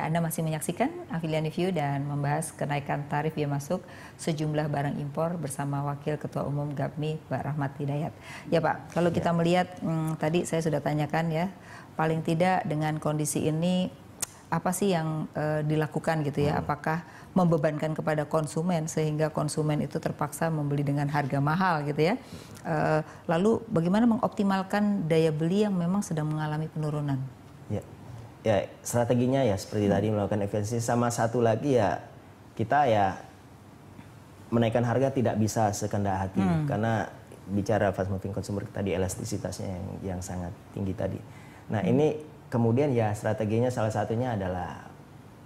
Ya, Anda masih menyaksikan Afiliani View dan membahas kenaikan tarif biaya masuk sejumlah barang impor bersama Wakil Ketua Umum GAPMI, Pak Rahmat Hidayat. Ya Pak, kalau kita melihat, tadi saya sudah tanyakan ya, paling tidak dengan kondisi ini, apa sih yang dilakukan gitu ya? Apakah membebankan kepada konsumen sehingga konsumen itu terpaksa membeli dengan harga mahal gitu ya? Lalu bagaimana mengoptimalkan daya beli yang memang sedang mengalami penurunan? Ya, strateginya ya seperti tadi melakukan efisiensi, sama satu lagi ya kita ya menaikkan harga tidak bisa sekehendak hati karena bicara fast moving consumer tadi elastisitasnya yang sangat tinggi tadi. Nah ini kemudian ya strateginya salah satunya adalah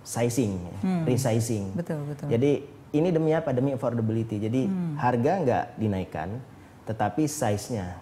sizing, resizing. Betul, betul. Jadi ini demi apa? Demi affordability. Jadi harga nggak dinaikkan, tetapi size-nya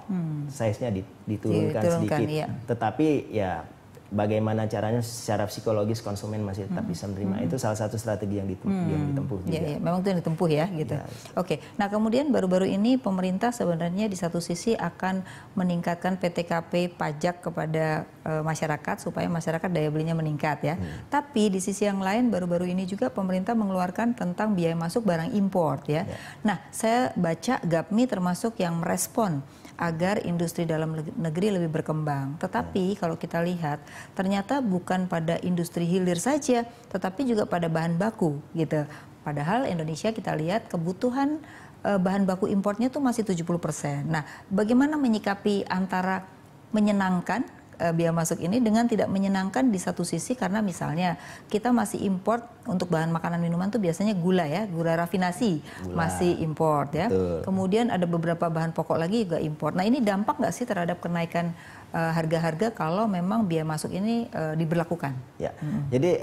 diturunkan sedikit. Iya. Tetapi ya bagaimana caranya secara psikologis konsumen masih tetap bisa menerima, itu salah satu strategi yang ditempuh juga. Ya, memang itu yang ditempuh ya gitu. Ya. Oke, nah kemudian baru-baru ini pemerintah sebenarnya di satu sisi akan meningkatkan PTKP pajak kepada masyarakat supaya masyarakat daya belinya meningkat ya. Tapi di sisi yang lain baru-baru ini juga pemerintah mengeluarkan tentang biaya masuk barang impor ya. Nah saya baca GAPMI termasuk yang merespon agar industri dalam negeri lebih berkembang. Tetapi kalau kita lihat ternyata bukan pada industri hilir saja, tetapi juga pada bahan baku gitu. Padahal Indonesia kita lihat kebutuhan bahan baku importnya tuh masih 70%. Nah, bagaimana menyikapi antara menyenangkan biaya masuk ini dengan tidak menyenangkan di satu sisi, karena misalnya kita masih import untuk bahan makanan minuman tuh biasanya gula ya, gula rafinasi masih import ya. Betul. Kemudian ada beberapa bahan pokok lagi juga import. Nah ini dampak nggak sih terhadap kenaikan harga-harga kalau memang biaya masuk ini diberlakukan? Ya, jadi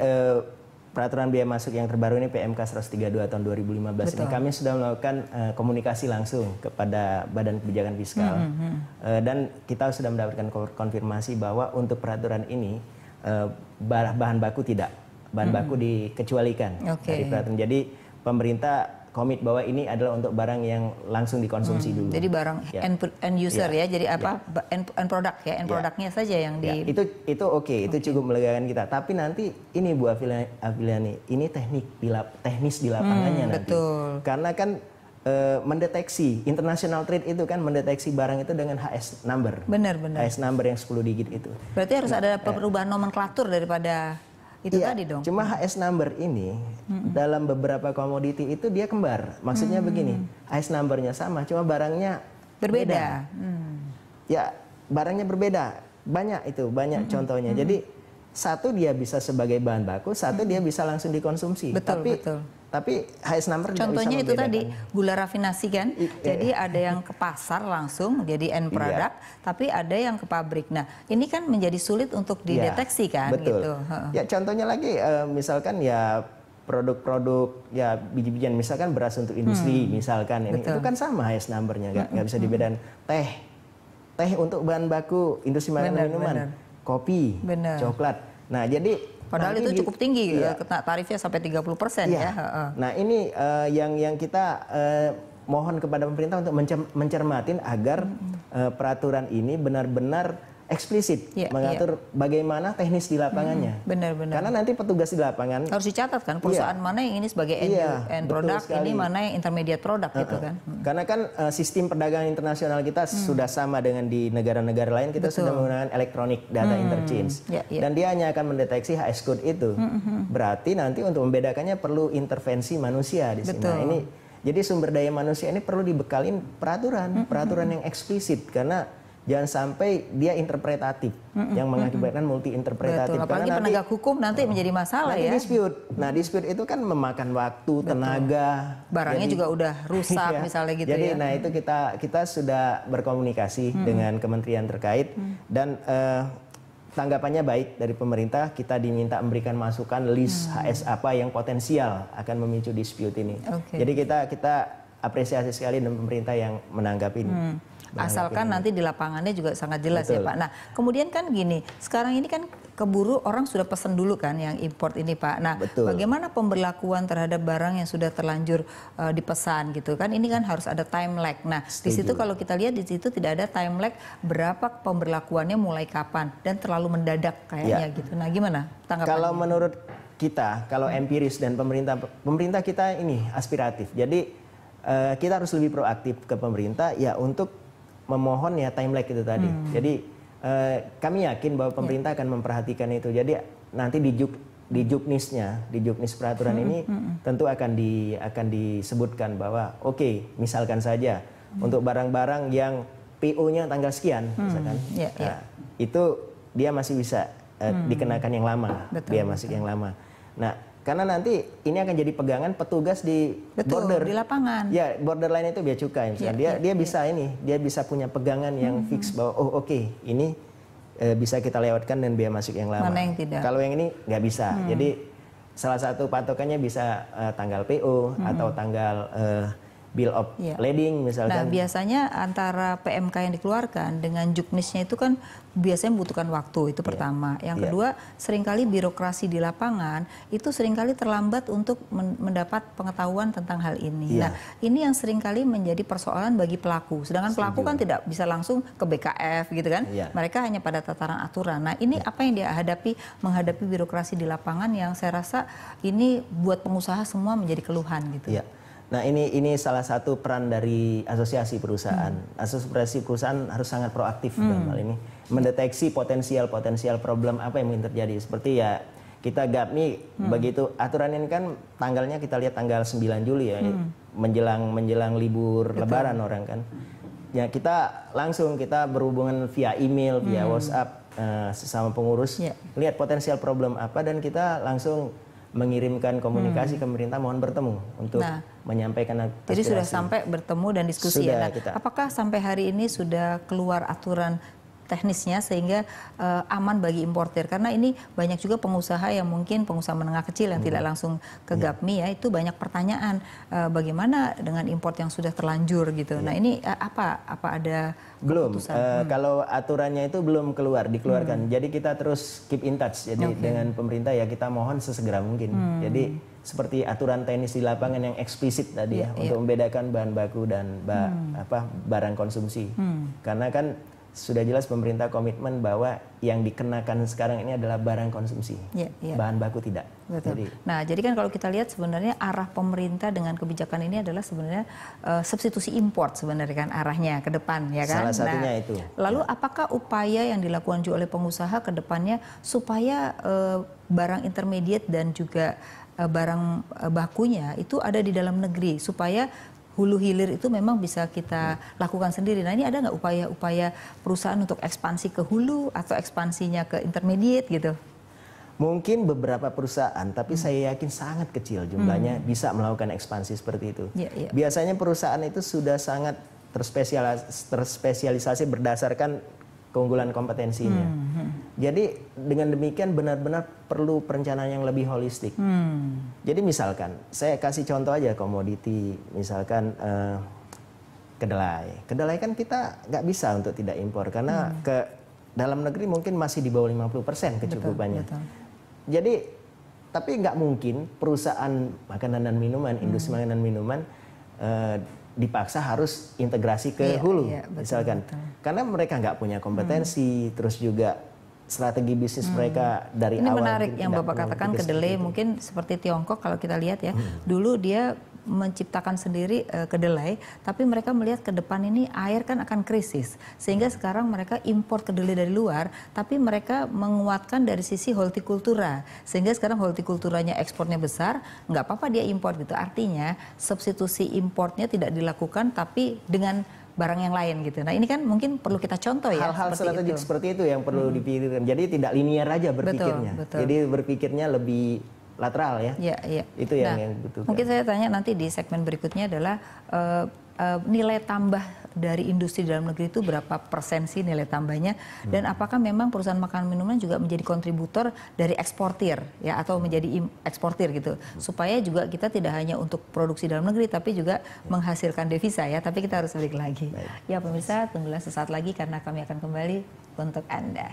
peraturan biaya masuk yang terbaru ini PMK 132 tahun 2015 ini kami sudah melakukan komunikasi langsung kepada Badan Kebijakan Fiskal dan kita sudah mendapatkan konfirmasi bahwa untuk peraturan ini bahan baku baku dikecualikan dari peraturan. Jadi pemerintah komit bahwa ini adalah untuk barang yang langsung dikonsumsi dulu. Jadi barang end user ya, jadi apa end product ya, end produknya saja yang di. Itu oke, itu cukup melegakan kita. Tapi nanti ini Bu Afiliani, ini teknis di lapangannya nanti. Betul. Karena kan mendeteksi international trade itu kan mendeteksi barang itu dengan HS number. Benar. HS number yang 10 digit itu. Berarti harus ada perubahan nomenklatur daripada itu tadi dong. Cuma HS number ini dalam beberapa komoditi itu dia kembar. Maksudnya begini, HS numbernya sama, cuma barangnya berbeda. Ya, barangnya berbeda. Banyak contohnya. Jadi satu dia bisa sebagai bahan baku, satu dia bisa langsung dikonsumsi. Betul. Tapi HS number contohnya bisa itu tadi gula rafinasi kan. Jadi ada yang ke pasar langsung jadi end product, tapi ada yang ke pabrik. Nah, ini kan menjadi sulit untuk dideteksi kan. Betul. Gitu. Ya contohnya lagi misalkan ya produk-produk ya biji-bijian, misalkan beras untuk industri misalkan ini itu kan sama HS numbernya, nggak bisa dibedakan. Teh untuk bahan baku industri makanan minuman, kopi, coklat. Nah jadi padahal itu cukup tinggi, tarifnya sampai 30% ya. Nah ini yang kita mohon kepada pemerintah untuk mencermatin agar peraturan ini benar-benar eksplisit mengatur bagaimana teknis di lapangannya. Benar. Karena nanti petugas di lapangan harus dicatat kan perusahaan mana yang ini sebagai end product, ini mana yang intermediate product gitu kan. Karena kan sistem perdagangan internasional kita sudah sama dengan di negara-negara lain, kita sudah menggunakan electronic data interchange. Dan dia hanya akan mendeteksi HS code itu. Berarti nanti untuk membedakannya perlu intervensi manusia di sini. Nah, ini jadi sumber daya manusia ini perlu dibekalin peraturan yang eksplisit, karena jangan sampai dia interpretatif yang mengakibatkan multi interpretatif. Apalagi penegak hukum nanti menjadi masalah ya. Dispute. Nah, dispute itu kan memakan waktu, tenaga. Barangnya juga udah rusak misalnya gitu. Jadi nah itu kita sudah berkomunikasi dengan kementerian terkait dan tanggapannya baik dari pemerintah. Kita diminta memberikan masukan list HS apa yang potensial akan memicu dispute ini. Jadi kita apresiasi sekali dengan pemerintah yang menanggapi ini. Asalkan nanti di lapangannya juga sangat jelas ya Pak. Nah kemudian kan gini, sekarang ini kan keburu orang sudah pesan dulu kan yang import ini Pak. Nah bagaimana pemberlakuan terhadap barang yang sudah terlanjur dipesan gitu kan? Ini kan harus ada time lag. Nah di situ kalau kita lihat di situ tidak ada time lag berapa pemberlakuannya mulai kapan dan terlalu mendadak kayaknya gitu. Nah gimana tanggapannya? Kalau menurut kita kalau empiris dan pemerintah kita ini aspiratif. Jadi kita harus lebih proaktif ke pemerintah ya untuk memohon ya time lag itu tadi. Jadi kami yakin bahwa pemerintah akan memperhatikan itu. Jadi nanti di juknis peraturan ini tentu akan disebutkan bahwa oke, misalkan saja untuk barang-barang yang PO-nya tanggal sekian misalkan. Itu dia masih bisa dikenakan yang lama, biaya masuk yang lama. Nah, karena nanti ini akan jadi pegangan petugas di border, di lapangan. Ya, borderline itu bea cukai misalnya. Dia bisa punya pegangan yang fix bahwa oh oke, ini bisa kita lewatkan dan biaya masuk yang lama. Mana yang tidak? Kalau yang ini nggak bisa. Jadi salah satu patokannya bisa tanggal PO atau tanggal bill of lading misalkan. Nah, biasanya antara PMK yang dikeluarkan dengan juknisnya itu kan biasanya membutuhkan waktu, itu pertama. Yang kedua, seringkali birokrasi di lapangan itu seringkali terlambat untuk mendapat pengetahuan tentang hal ini. Nah, ini yang seringkali menjadi persoalan bagi pelaku. Sedangkan pelaku kan tidak bisa langsung ke BKF gitu kan. Mereka hanya pada tataran aturan. Nah, ini apa yang dia menghadapi birokrasi di lapangan yang saya rasa ini buat pengusaha semua menjadi keluhan gitu. Nah, ini salah satu peran dari asosiasi perusahaan. Asosiasi perusahaan harus sangat proaktif dalam hal ini, mendeteksi potensial problem apa yang mungkin terjadi. Seperti ya kita GAPMI begitu aturan ini kan tanggalnya kita lihat tanggal 9 Juli ya, menjelang libur Lebaran orang kan. Ya kita berhubungan via email, via WhatsApp sesama pengurus, lihat potensial problem apa dan kita langsung mengirimkan komunikasi ke pemerintah mohon bertemu untuk menyampaikan aspirasi. Jadi sudah sampai bertemu dan diskusi ya. Apakah sampai hari ini sudah keluar aturan teknisnya sehingga aman bagi importir? Karena ini banyak juga pengusaha yang mungkin pengusaha menengah kecil yang tidak langsung ke GAPMI ya, itu banyak pertanyaan bagaimana dengan import yang sudah terlanjur gitu. Nah, ini apa ada belum kalau aturannya itu belum dikeluarkan. Jadi kita terus keep in touch. Jadi dengan pemerintah ya kita mohon sesegera mungkin. Jadi seperti aturan teknis di lapangan yang eksplisit tadi untuk membedakan bahan baku dan barang konsumsi. Karena kan sudah jelas pemerintah komitmen bahwa yang dikenakan sekarang ini adalah barang konsumsi, bahan baku tidak. Betul. Jadi kan kalau kita lihat sebenarnya arah pemerintah dengan kebijakan ini adalah sebenarnya substitusi import sebenarnya kan arahnya ke depan ya kan. Salah satunya itu. Lalu apakah upaya yang dilakukan juga oleh pengusaha ke depannya supaya barang intermediate dan juga barang bakunya itu ada di dalam negeri supaya hulu hilir itu memang bisa kita lakukan sendiri. Nah, ini ada nggak upaya-upaya perusahaan untuk ekspansi ke hulu atau ekspansinya ke intermediate gitu? Mungkin beberapa perusahaan, tapi saya yakin sangat kecil jumlahnya bisa melakukan ekspansi seperti itu. Biasanya perusahaan itu sudah sangat terspesialisasi berdasarkan keunggulan kompetensinya. Jadi dengan demikian benar-benar perlu perencanaan yang lebih holistik. Jadi misalkan, saya kasih contoh aja komoditi, misalkan kedelai. Kedelai kan kita nggak bisa untuk tidak impor, karena ke dalam negeri mungkin masih di bawah 50% kecukupannya. Jadi, tapi nggak mungkin perusahaan makanan dan minuman, industri makanan dan minuman, dipaksa harus integrasi ke hulu, misalkan. Karena mereka nggak punya kompetensi, terus juga strategi bisnis mereka dari awal. Ini menarik yang Bapak katakan kedelai, mungkin seperti Tiongkok kalau kita lihat ya, dulu dia menciptakan sendiri kedelai, tapi mereka melihat ke depan ini air kan akan krisis, sehingga sekarang mereka impor kedelai dari luar, tapi mereka menguatkan dari sisi hortikultura, sehingga sekarang hortikulturanya ekspornya besar, nggak apa-apa dia impor gitu. Artinya substitusi importnya tidak dilakukan, tapi dengan barang yang lain gitu. Nah, ini kan mungkin perlu kita contoh ya. Hal-hal strategik seperti itu yang perlu dipikirkan. Jadi tidak linear aja berpikirnya. Jadi berpikirnya lebih lateral ya. Itu yang dibutuhkan. Mungkin saya tanya nanti di segmen berikutnya adalah nilai tambah dari industri dalam negeri itu berapa persen sih nilai tambahnya, dan apakah memang perusahaan makanan minuman juga menjadi kontributor dari eksportir ya, atau menjadi eksportir gitu, supaya juga kita tidak hanya untuk produksi dalam negeri tapi juga menghasilkan devisa ya. Tapi kita harus balik lagi. Ya pemirsa, tunggulah sesaat lagi karena kami akan kembali untuk Anda.